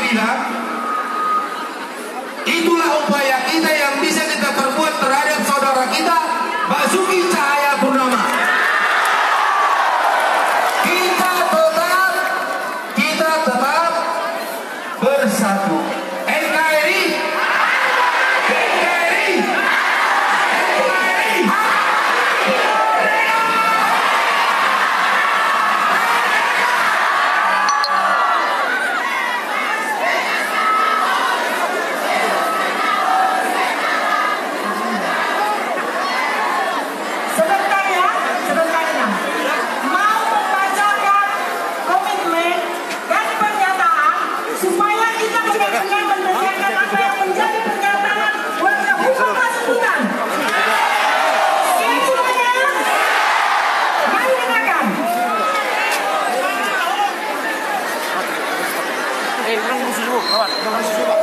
keadilan, itulah upaya kita yang bisa kita perbuat terhadap saudara kita Basuki Cahayapurnama. Kita tetap bersatu. NKRI, NKRI, NKRI.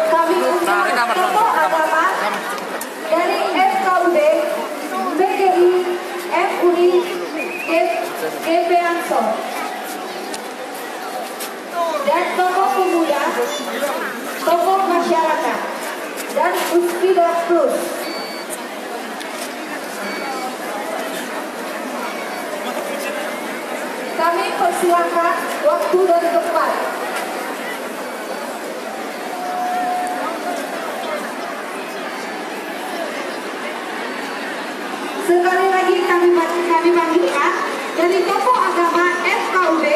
Kami undang tokoh agama dari FKUD, PGI, FUI, GP Ansor, dan tokoh pemuda, tokoh masyarakat, dan Uspida Plus. Kami persilakan waktu dan tempat. Sekali lagi kami panggilkan dari tokoh agama FKUD,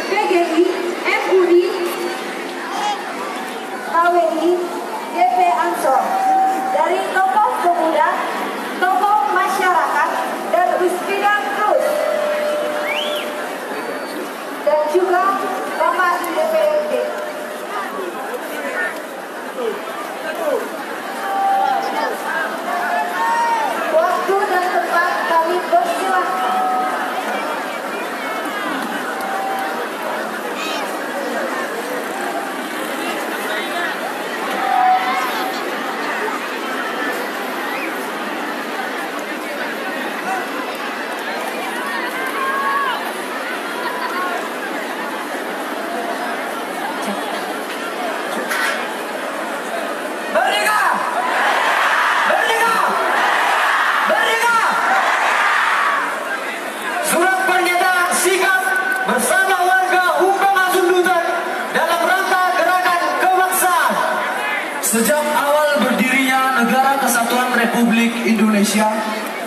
PGI, FUI, KWI, GP Ansor, dari tokoh pemuda, tokoh masyarakat, dan Uspida Plus, dan juga Bapak DPRD. Waktu dan tempat kami persilahkan. Bersama warga Humbangan Sundutan dalam rangka gerakan kebangsaan. Sejak awal berdirinya Negara Kesatuan Republik Indonesia,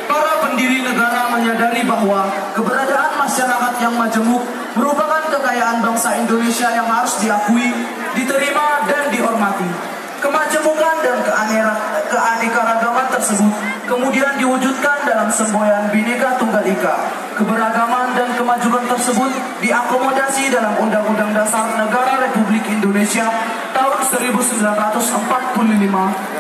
para pendiri negara menyadari bahwa keberadaan masyarakat yang majemuk merupakan kekayaan bangsa Indonesia yang harus diakui, diterima, dan dihormati. Kemajemukan dan keanekaragaman tersebut kemudian diwujudkan dalam semboyan Bhinneka Tunggal Ika. Keberagaman dan kemajuan tersebut diakomodasi dalam Undang-Undang Dasar Negara Republik Indonesia tahun 1945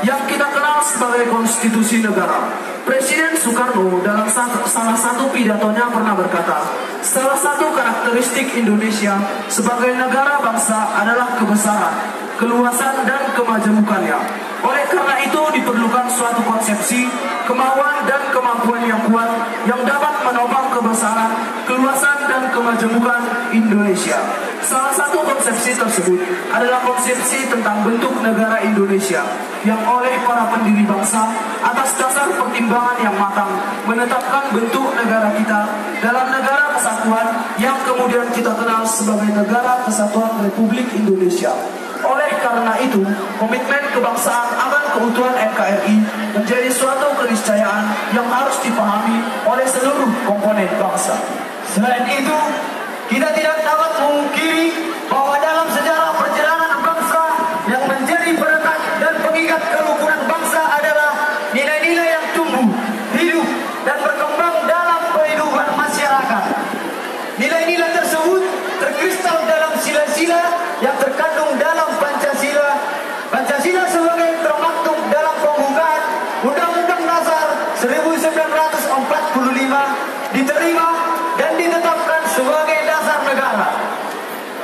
yang kita kenal sebagai Konstitusi Negara. Presiden Soekarno dalam salah satu pidatonya pernah berkata, salah satu karakteristik Indonesia sebagai negara bangsa adalah kebesaran, keluasan, dan kemajemukannya. Oleh karena itu diperlukan suatu konsepsi, kemauan, dan kemampuan yang kuat yang dapat menopang kebesaran, keluasan, dan kemajemukan Indonesia. Salah satu konsepsi tersebut adalah konsepsi tentang bentuk negara Indonesia yang oleh para pendiri bangsa atas dasar pertimbangan yang matang menetapkan bentuk negara kita dalam negara kesatuan yang kemudian kita kenal sebagai Negara Kesatuan Republik Indonesia. Oleh karena itu, komitmen kebangsaan akan keutuhan NKRI menjadi suatu keniscayaan yang harus dipahami oleh seluruh komponen bangsa. Selain itu, kita tidak dapat memungkiri bahwa dalam sejarah perjalanan bangsa yang menjadi perekat dan pengikat kerukunan bangsa adalah nilai-nilai yang tumbuh, hidup, dan berkembang dalam kehidupan masyarakat. Nilai-nilai tersebut terkristal dalam sila-sila yang terkandung dalam Pancasila. Pancasila sebagai termaktub dalam pembukaan Undang-Undang Dasar 1945 diterima dan ditetapkan sebagai dasar negara.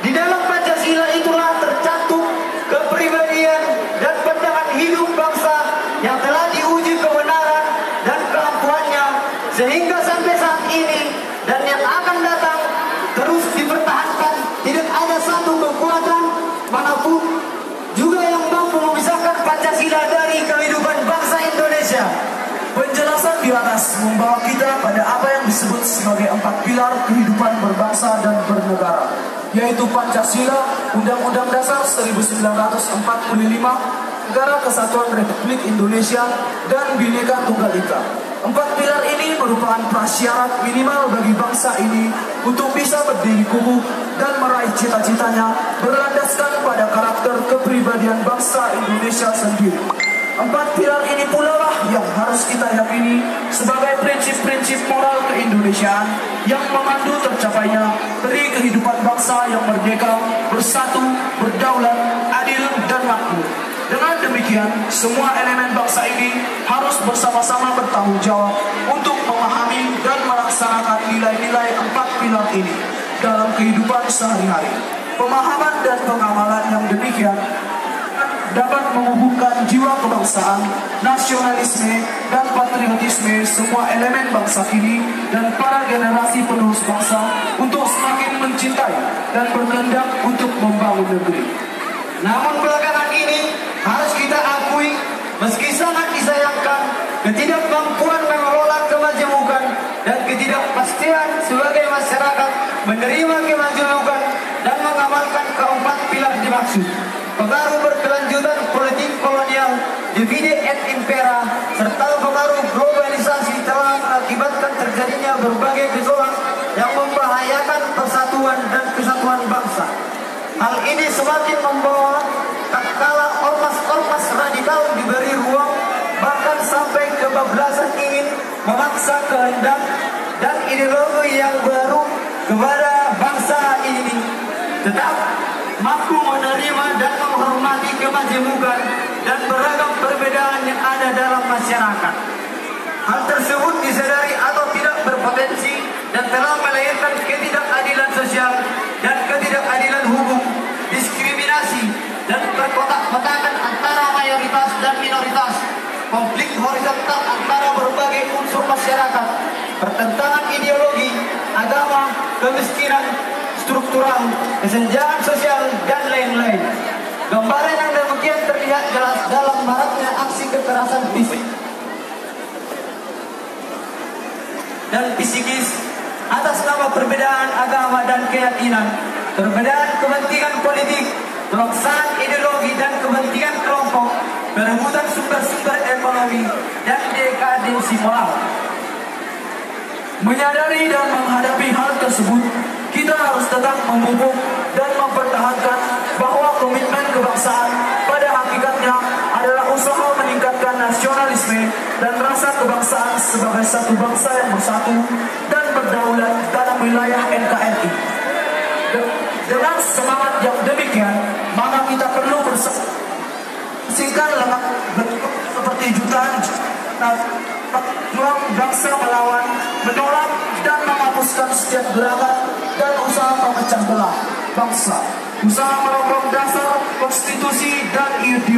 Di dalam Pancasila itulah tercantum kepribadian dan pandangan hidup bangsa yang telah diuji kebenaran dan kelampuannya sehingga sampai saat ini dan yang akan datang terus dipertahankan. Tidak ada satu kekuatan manapun jelas membawa kita pada apa yang disebut sebagai 4 pilar kehidupan berbangsa dan bernegara, yaitu Pancasila, Undang-Undang Dasar 1945, Negara Kesatuan Republik Indonesia, dan Bhinneka Tunggal Ika. 4 pilar ini merupakan prasyarat minimal bagi bangsa ini untuk bisa berdiri kukuh dan meraih cita-citanya berlandaskan pada karakter kepribadian bangsa Indonesia sendiri. 4 pilar ini pula lah yang harus kita yakini sebagai prinsip-prinsip moral keindonesiaan yang memandu tercapainya dari kehidupan bangsa yang merdeka, bersatu, berdaulat, adil, dan makmur. Dengan demikian, semua elemen bangsa ini harus bersama-sama bertanggung jawab untuk memahami dan melaksanakan nilai-nilai 4 pilar ini dalam kehidupan sehari-hari. Pemahaman dan pengamalan yang demikian dapat menghubungkan jiwa kebangsaan, nasionalisme, dan patriotisme semua elemen bangsa kini dan para generasi penerus bangsa untuk semakin mencintai dan berkehendak untuk membangun negeri. Namun belakangan ini harus kita akui, meski sangat disayangkan, ketidakmampuan mengelola kemajemukan dan ketidakpastian sebagai masyarakat menerima kemajemukan dan mengamalkan keempat pilar dimaksud. Pengaruh berkelanjutan politik kolonial, divide et impera, serta pengaruh globalisasi telah mengakibatkan terjadinya berbagai gejolak yang membahayakan persatuan dan kesatuan bangsa. Hal ini semakin membawa tatkala ormas-ormas radikal diberi ruang, bahkan sampai kebablasan ingin memaksa kehendak dan ideologi yang baru kepada bangsa ini. Tetap mampu menerima dan menghormati kemajemukan dan beragam perbedaan yang ada dalam masyarakat. Hal tersebut disadari atau tidak berpotensi dan telah melahirkan ketidakadilan sosial dan ketidakadilan hukum, diskriminasi, dan perkotak-kotakan antara mayoritas dan minoritas, konflik horizontal antara berbagai unsur masyarakat, pertentangan ideologi, agama, kemiskinan struktural, kesenjangan sosial, dan lain-lain. Gambaran yang demikian terlihat jelas dalam maraknya aksi kekerasan fisik dan psikis atas nama perbedaan agama dan keyakinan, perbedaan kepentingan politik, keloksan ideologi dan kepentingan kelompok, perebutan sumber-sumber ekonomi, dan dekadensi moral. Menyadari dan menghadapi hal tersebut, kita harus tetap memupuk dan mempertahankan bahwa komitmen kebangsaan pada hakikatnya adalah usaha meningkatkan nasionalisme dan rasa kebangsaan sebagai satu bangsa yang bersatu dan berdaulat dalam wilayah NKRI. Dengan semangat yang demikian, maka kita perlu bersihkan lemak bentuk seperti jutaan bangsa melawan, menolak, dan menghapuskan setiap gerakan dan usaha memecah belah bangsa, usaha merombak dasar konstitusi dan ideologi.